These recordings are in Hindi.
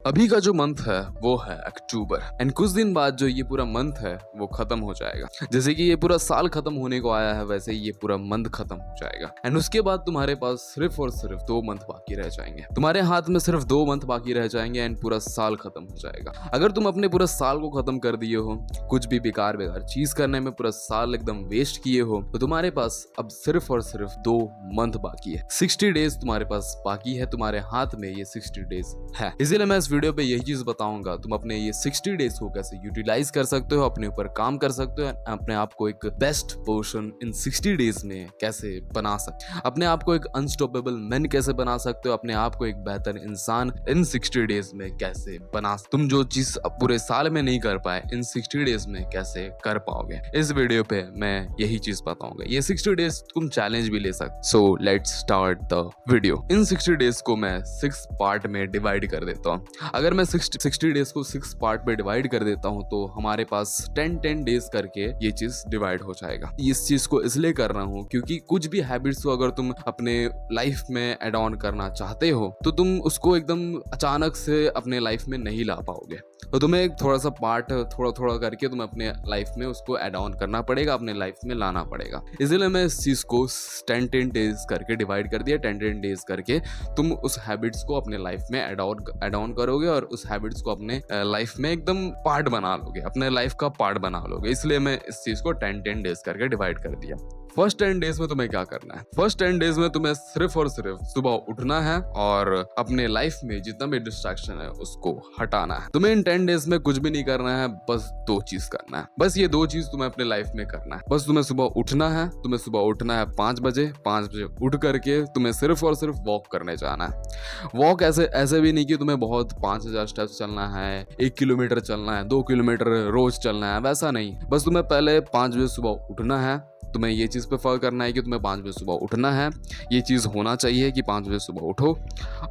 अभी का जो मंथ है वो है अक्टूबर एंड कुछ दिन बाद जो ये पूरा मंथ है वो खत्म हो जाएगा। जैसे कि ये पूरा साल खत्म होने को आया है वैसे ही ये पूरा मंथ खत्म हो जाएगा एंड उसके बाद तुम्हारे पास सिर्फ और सिर्फ 2 मंथ बाकी रह जाएंगे। तुम्हारे हाथ में सिर्फ 2 मंथ बाकी रह जाएंगे एंड पूरा साल खत्म हो जाएगा। अगर तुम अपने पूरा साल को खत्म कर दिए हो, कुछ भी बेकार बेकार चीज करने में पूरा साल एकदम वेस्ट किए हो, तो तुम्हारे पास अब सिर्फ और सिर्फ 2 मंथ बाकी है। 60 डेज तुम्हारे पास बाकी है, तुम्हारे हाथ में ये 60 डेज है। इसीलिए मैं इस वीडियो पे यही चीज बताऊंगा, तुम अपने ये 60 डेज को कैसे यूटिलाइज कर सकते हो, अपने ऊपर काम कर सकते हो, अपने आप को एक बेस्ट पर्सन इन 60 डेज में कैसे बना सकते हो, अपने आप को एक अनस्टॉपेबल मैन कैसे बना सकते हो, अपने आप को एक बेहतर इंसान इन 60 डेज में कैसे बना सकते। तुम जो चीज पूरे साल में नहीं कर पाए इन 60 डेज में कैसे कर पाओगे, इस वीडियो पे मैं यही चीज बताऊंगा। ये 60 डेज तुम चैलेंज भी ले सकते। So let's start the video. In 60 days को मैं 6 पार्ट में डिवाइड कर देता हूँ। अगर मैं 60 डेज को 6 पार्ट में डिवाइड कर देता हूँ तो हमारे पास 10 डेज करके ये चीज डिवाइड हो जाएगा। इस चीज को इसलिए कर रहा हूँ क्योंकि कुछ भी हैबिट्स को अगर तुम अपने लाइफ में एड ऑन करना चाहते हो तो तुम उसको एकदम अचानक से अपने लाइफ में नहीं ला पाओगे। तो तुम्हें थोड़ा सा पार्ट थोड़ा थोड़ा करके तुम अपने लाइफ में उसको एड ऑन करना पड़ेगा, अपने लाइफ में लाना पड़ेगा। इसलिए मैं इस चीज को 10 डेज करके डिवाइड कर दिया। 10 डेज करके तुम उस हैबिट्स को अपने लाइफ में एड ऑन करोगे और उस हैबिट्स को अपने लाइफ में एकदम पार्ट बना लोगे, अपने लाइफ का पार्ट बना लोगे। इसलिए मैं इस चीज को 10 डेज करके डिवाइड कर दिया। फर्स्ट 10 डेज में तुम्हें क्या करना है? फर्स्ट 10 डेज में तुम्हें सिर्फ और सिर्फ सुबह उठना है और अपने लाइफ में जितना भी डिस्ट्रैक्शन है उसको हटाना है। तुम्हें इन 10 डेज में कुछ भी नहीं करना है, बस 2 चीज करना है। बस ये 2 चीज तुम्हें अपने लाइफ में करना है। बस तुम्हें सुबह उठना है। तुम्हें सुबह उठना है 5 बजे। 5 बजे उठ करके तुम्हें सिर्फ और सिर्फ वॉक करने जाना है। वॉक ऐसे भी नहीं कि तुम्हें बहुत 5000 स्टेप्स चलना है, 1 किलोमीटर चलना है, 2 किलोमीटर रोज चलना है, वैसा नहीं। बस तुम्हें पहले 5 बजे सुबह उठना है। तुम्हें ये चीज़ प्रेफर करना है कि तुम्हें 5 बजे सुबह उठना है। ये चीज़ होना चाहिए कि 5 बजे सुबह उठो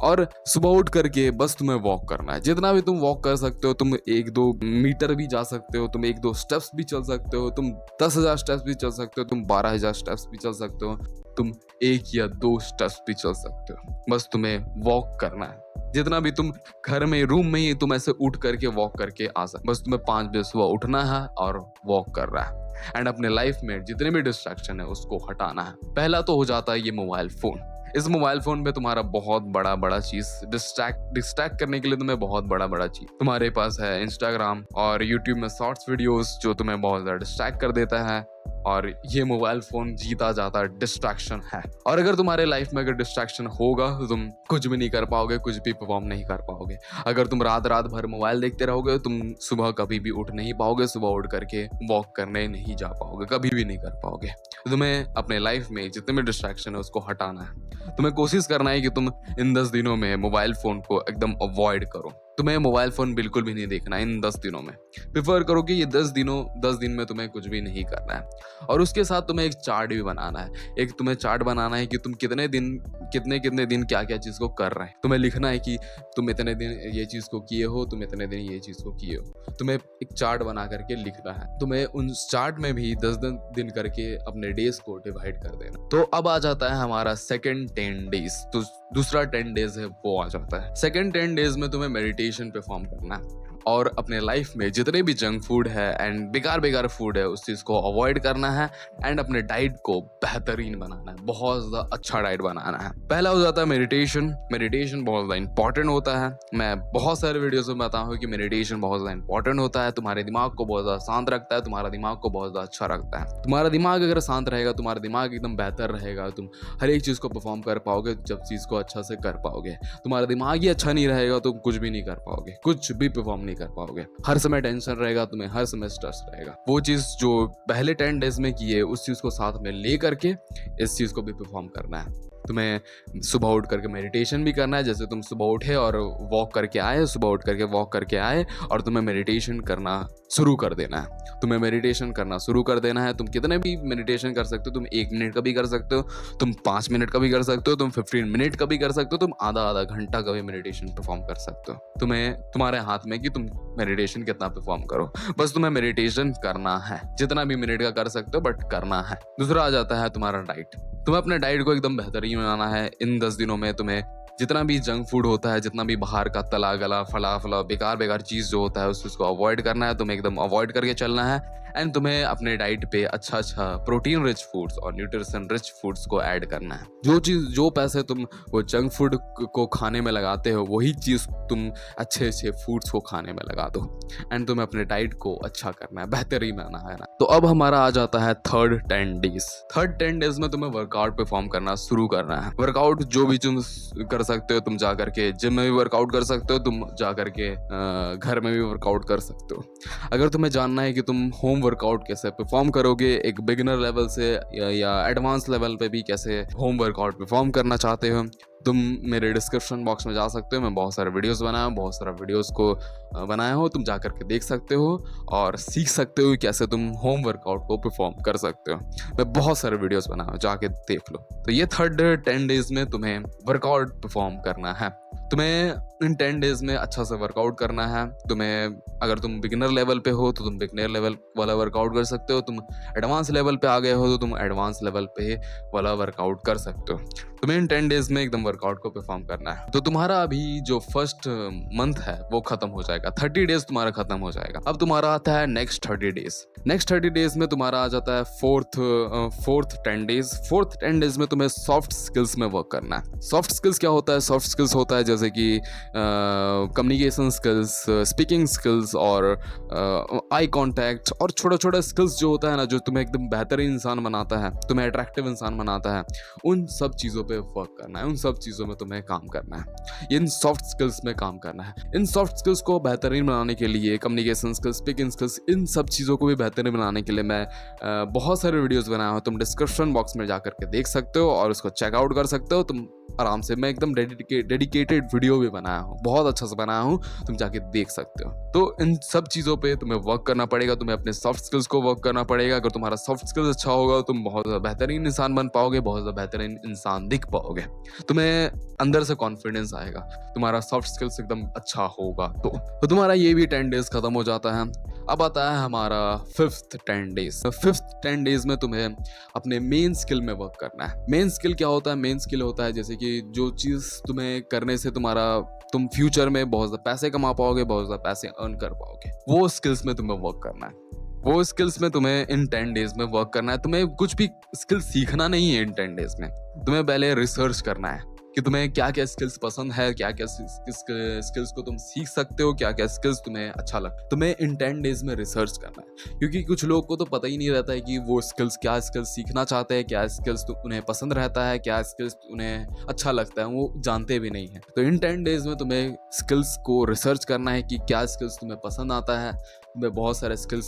और सुबह उठ करके बस तुम्हें वॉक करना है। जितना भी तुम वॉक कर सकते हो, तुम 1-2 मीटर भी जा सकते हो, तुम 1-2 स्टेप्स भी चल सकते हो, तुम 10,000 स्टेप्स भी चल सकते हो, तुम 12,000 स्टेप्स भी चल सकते हो, तुम 1 या 2 स्टेप्स भी चल सकते हो। बस तुम्हें वॉक करना है। जितना भी तुम घर में रूम में ही तुम ऐसे उठ करके वॉक करके आ सकते। बस तुम्हें 5 बजे सुबह उठना है और वॉक कर रहा है एंड अपने लाइफ में जितने भी डिस्ट्रैक्शन है उसको हटाना है। पहला तो हो जाता है ये मोबाइल फोन। इस मोबाइल फोन में तुम्हारा बहुत बड़ा चीज डिस्ट्रैक्ट करने के लिए तुम्हें बहुत बड़ा चीज तुम्हारे पास है। इंस्टाग्राम और यूट्यूब में शॉर्ट्स वीडियोस जो तुम्हें बहुत ज्यादा डिस्ट्रैक्ट कर देता है और ये मोबाइल फोन जीता जाता डिस्ट्रैक्शन है। और अगर तुम्हारे लाइफ में अगर डिस्ट्रैक्शन होगा तो तुम कुछ भी नहीं कर पाओगे, कुछ भी परफॉर्म नहीं कर पाओगे। अगर तुम रात भर मोबाइल देखते रहोगे तुम सुबह कभी भी उठ नहीं पाओगे, सुबह उठ करके वॉक करने नहीं जा पाओगे, कभी भी नहीं कर पाओगे। तो तुम्हें अपने लाइफ में जितने भी डिस्ट्रैक्शन है उसको हटाना है। तुम्हें कोशिश करना है कि तुम इन 10 दिनों में मोबाइल फोन को एकदम अवॉइड करो। तुम्हें मोबाइल फोन बिल्कुल भी नहीं देखना इन 10 दिनों में। प्रिफर करो कि ये 10 दिन में तुम्हें कुछ भी नहीं करना है। और उसके साथ तुम्हें एक चार्ट भी बनाना है। एक तुम्हें चार्ट बनाना है कि तुम कितने दिन क्या क्या चीज को कर रहे हैं। तुम्हें लिखना है कि तुम इतने दिन ये चीज को किए हो, तुम इतने दिन ये चीज को किए हो। तुम्हें एक चार्ट बना करके लिखना है। तुम्हें उन चार्ट में भी 10 दिन करके अपने डेज को डिवाइड कर देना। तो अब आ जाता है हमारा सेकंड 10 डेज। तो दूसरा 10 डेज है वो आ जाता है। सेकंड 10 डेज में तुम्हें मेडिटेशन परफॉर्म करना है और अपने लाइफ में जितने भी जंक फूड है एंड बेकार फूड है उस चीज को अवॉइड करना है एंड अपने डाइट को बेहतरीन बनाना है, बहुत ज्यादा अच्छा डाइट बनाना है। पहला हो जाता है मेडिटेशन। मेडिटेशन बहुत ज्यादा इंपॉर्टेंट होता है। मैं बहुत सारे वीडियोस में बताता हूँ कि मेडिटेशन बहुत ज्यादा इंपॉर्टेंट होता है। तुम्हारे दिमाग को बहुत ज्यादा शांत रखता है, तुम्हारा दिमाग को बहुत ज्यादा अच्छा रखता है। तुम्हारा दिमाग अगर शांत रहेगा, तुम्हारा दिमाग एकदम बेहतर रहेगा, तुम हर एक चीज को परफॉर्म कर पाओगे जब चीज को अच्छा से कर पाओगे। तुम्हारा दिमाग ही अच्छा नहीं रहेगा तो कुछ भी नहीं कर पाओगे, कुछ भी परफॉर्म नहीं कर पाओगे। हर समय टेंशन रहेगा, तुम्हें हर समय स्ट्रेस रहेगा। वो चीज जो पहले 10 डेज में किए उस चीज को साथ में ले करके इस चीज को भी परफॉर्म करना है। तुम्हें सुबह उठ करके मेडिटेशन भी करना है। जैसे तुम सुबह उठे और वॉक करके आए, सुबह उठ करके वॉक करके आए और तुम्हें मेडिटेशन करना शुरू कर देना है। तुम्हें मेडिटेशन करना शुरू कर देना है। तुम कितने भी मेडिटेशन कर सकते हो। तुम 1 मिनट का भी कर सकते हो, तुम 5 मिनट का भी कर सकते हो, तुम 15 मिनट का भी कर सकते हो, तुम आधा घंटा का भी मेडिटेशन परफॉर्म कर सकते हो। तुम्हारे हाथ में कि तुम मेडिटेशन कितना परफॉर्म करो। बस तुम्हें मेडिटेशन करना है, जितना भी मिनट का कर सकते हो बट करना है। दूसरा आ जाता है तुम्हारा डाइट। तुम्हें अपने डाइट को एकदम बेहतरीन बनाना है। इन 10 दिनों में तुम्हें जितना भी जंक फूड होता है, जितना भी बाहर का तला गला फला फला बेकार चीज़ जो होता है उसको अवॉइड करना है, तुम्हें एकदम अवॉइड करके चलना है। एंड तुम्हें अपने डाइट पे अच्छा प्रोटीन रिच फूड्स और न्यूट्रिशन रिच फूड्स को ऐड करना है। जो पैसे तुम वो जंक फूड को खाने में लगाते हो, वही चीज़ तुम अच्छे फूड्स को खाने में लगा दो। एंड तुम्हें अपने डाइट को अच्छा करना है, बेहतरीन बनाना है ना। तो अब हमारा आ जाता है थर्ड 10 डेज। थर्ड 10 डेज में तुम्हें वर्कआउट परफॉर्म करना शुरू करना है। वर्कआउट जो भी तुम कर सकते हो, तुम जा करके जिम में भी वर्कआउट कर सकते हो, तुम जा करके घर में भी वर्कआउट कर सकते हो। अगर तुम्हें जानना है कि तुम होम वर्कआउट कैसे परफॉर्म करोगे, एक बिगिनर लेवल से या एडवांस लेवल पे भी कैसे होम वर्कआउट परफॉर्म करना चाहते हो, तुम मेरे डिस्क्रिप्शन बॉक्स में जा सकते हो। मैं बहुत सारे वीडियोस बनाया हूँ, बहुत सारा वीडियोस को बनाया हो, तुम जा करके देख सकते हो और सीख सकते हो कैसे तुम होम वर्कआउट को परफॉर्म कर सकते हो। मैं बहुत सारे वीडियोस बनाया हूँ, जाके देख लो। तो ये थर्ड 10 डेज में तुम्हें वर्कआउट परफॉर्म करना है। तुम्हें इन 10 डेज में अच्छा सा वर्कआउट करना है। तुम्हें अगर तुम बिगिनर लेवल पे हो तो तुम बिगिनर लेवल वाला वर्कआउट कर सकते हो, तुम एडवांस लेवल पे आ गए हो तो तुम एडवांस लेवल पे वाला वर्कआउट कर सकते हो। तुम्हें इन 10 डेज में एकदम वर्कआउट को परफॉर्म करना है। तो तुम्हारा अभी जो फर्स्ट मंथ है वो खत्म हो जाएगा, 30 डेज तुम्हारा खत्म हो जाएगा। अब तुम्हारा आता है नेक्स्ट 30 डेज। नेक्स्ट 30 डेज में तुम्हारा आ जाता है फोर्थ 10 डेज। फोर्थ 10 डेज में तुम्हें सॉफ्ट स्किल्स में वर्क करना है। सॉफ्ट स्किल्स क्या होता है? सॉफ्ट स्किल्स होता है जैसे कि कम्युनिकेशन स्किल्स, स्पीकिंग स्किल्स और आई कांटेक्ट और छोटा स्किल्स जो होता है ना, जो तुम्हें एकदम बेहतरीन इंसान बनाता है, तुम्हें अट्रैक्टिव इंसान बनाता है, उन सब चीज़ों पे वर्क करना है, उन सब चीज़ों में तुम्हें काम करना है, इन सॉफ्ट स्किल्स में काम करना है। इन सॉफ्ट स्किल्स को बेहतरीन बनाने के लिए, कम्युनिकेशन स्किल्स, स्पीकिंग स्किल्स, इन सब चीज़ों को भी बेहतरीन बनाने के लिए मैं बहुत सारे वीडियोस बनाया हूँ। तुम डिस्क्रिप्शन बॉक्स में जा करके देख सकते हो और उसको चेकआउट कर सकते हो तुम आराम से। मैं एकदम डेडिकेटेड वीडियो भी बनाया हूँ, बहुत अच्छा से बनाया हूँ, तुम जाके देख सकते हो। तो इन सब चीज़ों पे तुम्हें वर्क करना पड़ेगा, तुम्हें अपने सॉफ्ट स्किल्स को वर्क करना पड़ेगा। अगर तुम्हारा सॉफ्ट स्किल्स अच्छा होगा तुम बहुत बेहतरीन इंसान बन पाओगे, बहुत ज़्यादा बेहतरीन इंसान दिख पाओगे, तुम्हें अंदर से कॉन्फिडेंस आएगा, तुम्हारा सॉफ्ट स्किल्स एकदम अच्छा होगा। तो तुम्हारा ये भी 10 डेज खत्म हो जाता है। अब आता है हमारा फिफ्थ 10 डेज। फिफ्थ 10 डेज में तुम्हें अपने मेन स्किल में वर्क करना है। मेन स्किल क्या होता है? मेन स्किल होता है जैसे कि जो चीज़ तुम्हें करने से तुम फ्यूचर में बहुत ज़्यादा पैसे कमा पाओगे, बहुत ज़्यादा पैसे अर्न कर पाओगे, वो स्किल्स में तुम्हें वर्क करना है। वो स्किल्स में तुम्हें इन 10 डेज में वर्क करना है। तुम्हें कुछ भी स्किल सीखना नहीं है इन 10 डेज में, तुम्हें पहले रिसर्च करना है कि तुम्हें क्या क्या स्किल्स पसंद है, क्या क्या स्किल्स को तुम सीख सकते हो, क्या क्या स्किल्स तुम्हें अच्छा लगता। तुम्हें इन 10 डेज में रिसर्च करना है, क्योंकि कुछ लोग को तो पता ही नहीं रहता है कि वो क्या स्किल्स सीखना चाहते हैं, क्या स्किल्स उन्हें पसंद रहता है, क्या स्किल्स उन्हें अच्छा लगता है, वो जानते भी नहीं है। तो इन 10 डेज में तुम्हें स्किल्स को रिसर्च करना है कि क्या स्किल्स तुम्हें पसंद आता है। तुम्हें बहुत सारे स्किल्स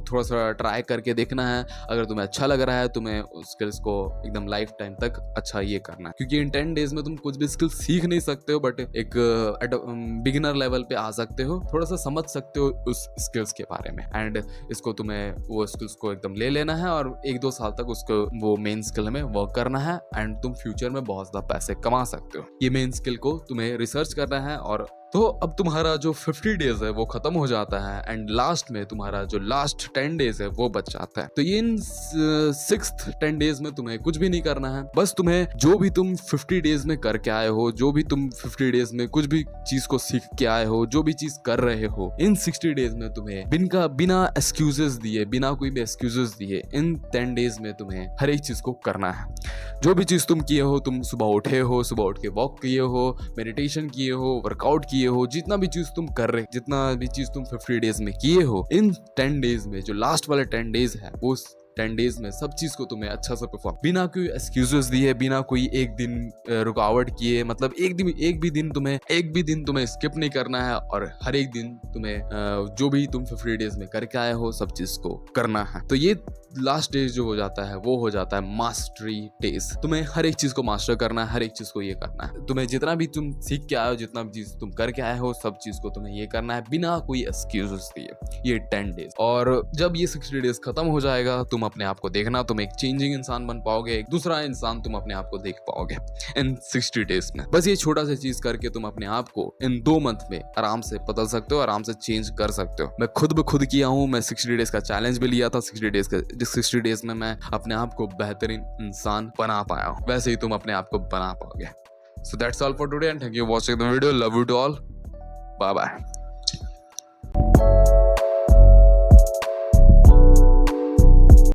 थोड़ा सा ट्राई करके देखना है। अगर तुम्हें अच्छा लग रहा है तुम्हें उस स्किल्स को एकदम लाइफ टाइम तक अच्छा ये करना है, क्योंकि इन 10 डेज में तुम कुछ भी स्किल्स सीख नहीं सकते हो, बट एक बिगिनर लेवल पे आ सकते हो, थोड़ा सा समझ सकते हो उस स्किल्स के बारे में। एंड इसको तुम्हें वो स्किल्स को एकदम ले लेना है और 1-2 साल तक उसको वो मेन स्किल में वर्क करना है। एंड तुम फ्यूचर में बहुत ज़्यादा पैसे कमा सकते हो। ये मेन स्किल को तुम्हें रिसर्च करना है। और तो अब तुम्हारा जो 50 डेज है वो खत्म हो जाता है एंड लास्ट में तुम्हारा जो लास्ट 10 डेज है वो बच जाता है। तो ये इन 6th 10 डेज में तुम्हें कुछ भी नहीं करना है। बस तुम्हें जो भी तुम 50 डेज में करके आए हो, जो भी तुम 50 डेज में कुछ भी चीज को सीख के आए हो, जो भी चीज कर रहे हो, इन 60 डेज में तुम्हें बिना एक्सक्यूजेस दिए, बिना कोई भी एक्सक्यूजेस दिए, इन 10 डेज में तुम्हें हर एक चीज को करना है। जो भी चीज तुम किए हो, तुम सुबह उठे हो, सुबह उठ के वॉक किए हो, मेडिटेशन किए हो, वर्कआउट किए हो, जितना भी चीज तुम कर रहे, जितना भी चीज तुम 50 डेज में किए हो, इन 10 डेज में जो लास्ट वाले 10 डेज है, वो 10 डेज में सब चीज को तुम्हें अच्छा से परफॉर्म, बिना कोई एक्सक्यूजेस दिए, बिना कोई एक दिन रुकावट किए, मतलब एक भी दिन तुम्हें स्किप नहीं करना है। और हर एक दिन तुम्हें जो भी तुम 50 डेज में करके आए हो सब चीज को करना है। तो ये लास्ट डेज जो हो जाता है वो हो जाता है मास्टरी डेज। तुम्हें हर एक चीज को मास्टर करना है, हर एक चीज को ये करना है। तुम्हें जितना भी तुम सीख के आए हो, जितना भी चीज तुम करके आए हो, सब चीज को तुम्हें ये करना है बिना कोई एक्सक्यूजेस दिए। ये 10 डेज। और जब ये 60 डेज खत्म हो जाएगा, तुम अपने आप को देखना, तुम एक चेंजिंग इंसान बन पाओगे, एक दूसरा इंसान तुम अपने आप को देख पाओगे इन 60 डेज में। बस ये छोटा सा चीज करके तुम अपने आप को इन 2 मंथ में आराम से बदल सकते हो, आराम से चेंज कर सकते हो। मैं खुद किया हूँ। मैं 60 डेज का चैलेंज भी लिया था। 60 डेज में मैं अपने आप को बेहतरीन इंसान बना पाया हूँ। वैसे ही तुम अपने आप को बना पाओगे। So that's all for today and thank you for watching the video. Love you to all. Bye bye.